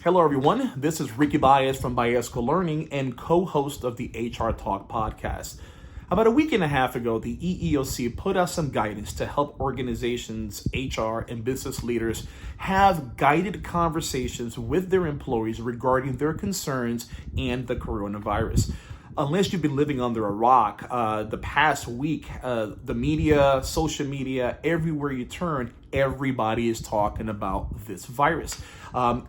Hello, everyone. This is Ricky Baez from Baezco Learning and co-host of the HR Talk podcast. About a week and a half ago, the EEOC put out some guidance to help organizations, HR, and business leaders have guided conversations with their employees regarding their concerns and the coronavirus. Unless you've been living under a rock, the past week, the media, social media, everywhere you turn, everybody is talking about this virus.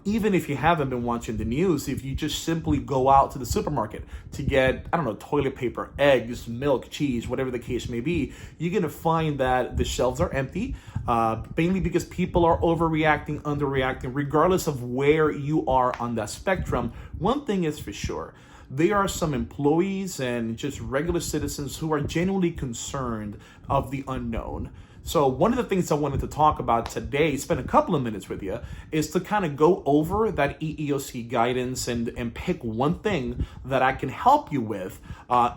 Even if you haven't been watching the news, if you just simply go out to the supermarket to get, toilet paper, eggs, milk, cheese, whatever the case may be, you're going to find that the shelves are empty, mainly because people are overreacting, underreacting, regardless of where you are on that spectrum. One thing is for sure. There are some employees and just regular citizens who are genuinely concerned of the unknown. So one of the things I wanted to talk about today, spend a couple of minutes with you, is to kind of go over that EEOC guidance and pick one thing that I can help you with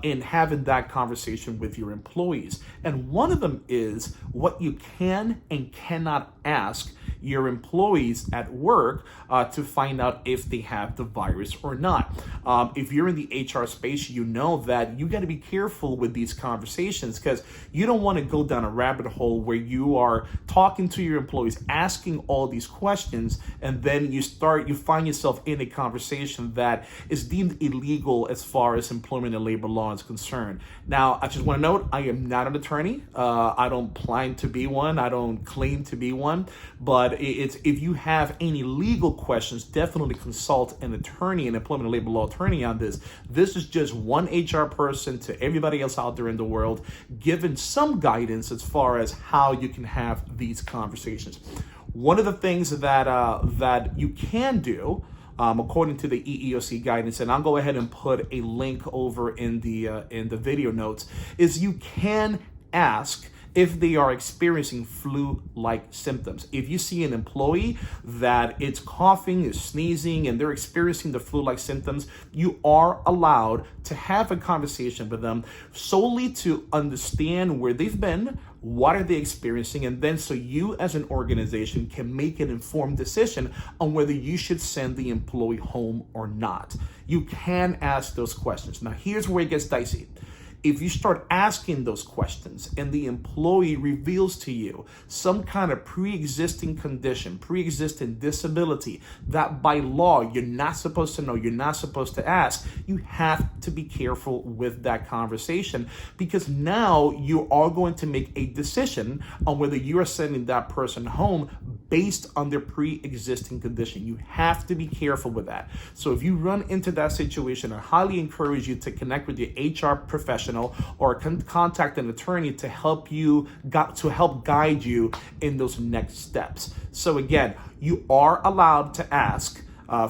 in having that conversation with your employees. And one of them is what you can and cannot ask your employees at work to find out if they have the virus or not. If you're in the HR space, you know that you got to be careful with these conversations because you don't want to go down a rabbit hole where you are talking to your employees, asking all these questions, and then you find yourself in a conversation that is deemed illegal as far as employment and labor law is concerned. Now, I just want to note, I am not an attorney. I don't plan to be one. I don't claim to be one, but if you have any legal questions, definitely consult an attorney, an employment and labor law attorney on this. This is just one HR person to everybody else out there in the world, giving some guidance as far as how you can have these conversations. One of the things that you can do, according to the EEOC guidance, and I'll go ahead and put a link over in the video notes, is you can ask if they are experiencing flu-like symptoms. If you see an employee that it's coughing, is sneezing, and they're experiencing the flu-like symptoms, you are allowed to have a conversation with them solely to understand where they've been, what are they experiencing, and then so you as an organization can make an informed decision on whether you should send the employee home or not. You can ask those questions. Now, here's where it gets dicey. If you start asking those questions and the employee reveals to you some kind of pre-existing condition, pre-existing disability that by law you're not supposed to know, you're not supposed to ask, you have to be careful with that conversation because now you are going to make a decision on whether you are sending that person home based on their pre-existing condition. You have to be careful with that. So if you run into that situation, I highly encourage you to connect with your HR professional or contact an attorney to help guide you in those next steps. So again, you are allowed to ask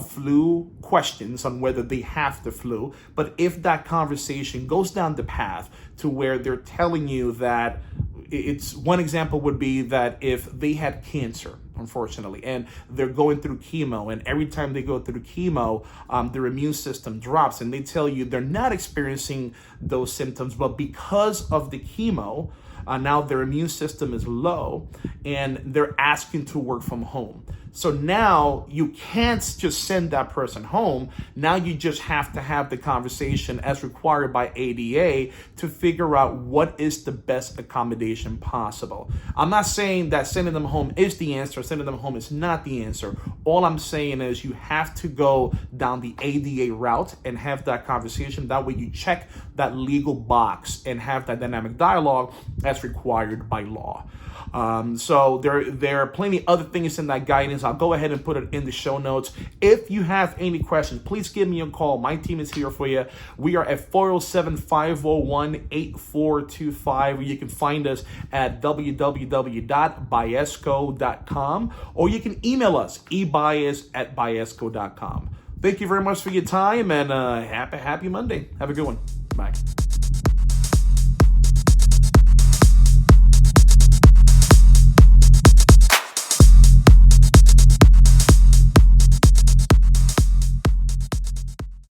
flu questions on whether they have the flu, but if that conversation goes down the path to where they're telling you that it's one example would be that if they had cancer, unfortunately, and they're going through chemo, and every time they go through chemo, their immune system drops, and they tell you they're not experiencing those symptoms, but because of the chemo, now their immune system is low, and they're asking to work from home. So now you can't just send that person home. Now you just have to have the conversation as required by ADA to figure out what is the best accommodation possible. I'm not saying that sending them home is the answer, sending them home is not the answer. All I'm saying is you have to go down the ADA route and have that conversation. That way you check that legal box and have that dynamic dialogue as required by law. So there are plenty other things in that guidance. I'll go ahead and put it in the show notes. If you have any questions, please give me a call. My team is here for you. We are at 407-501-8425. You can find us at www.baezco.com, or you can email us, ebaez@baezco.com. Thank you very much for your time, and happy Monday. Have a good one. Bye.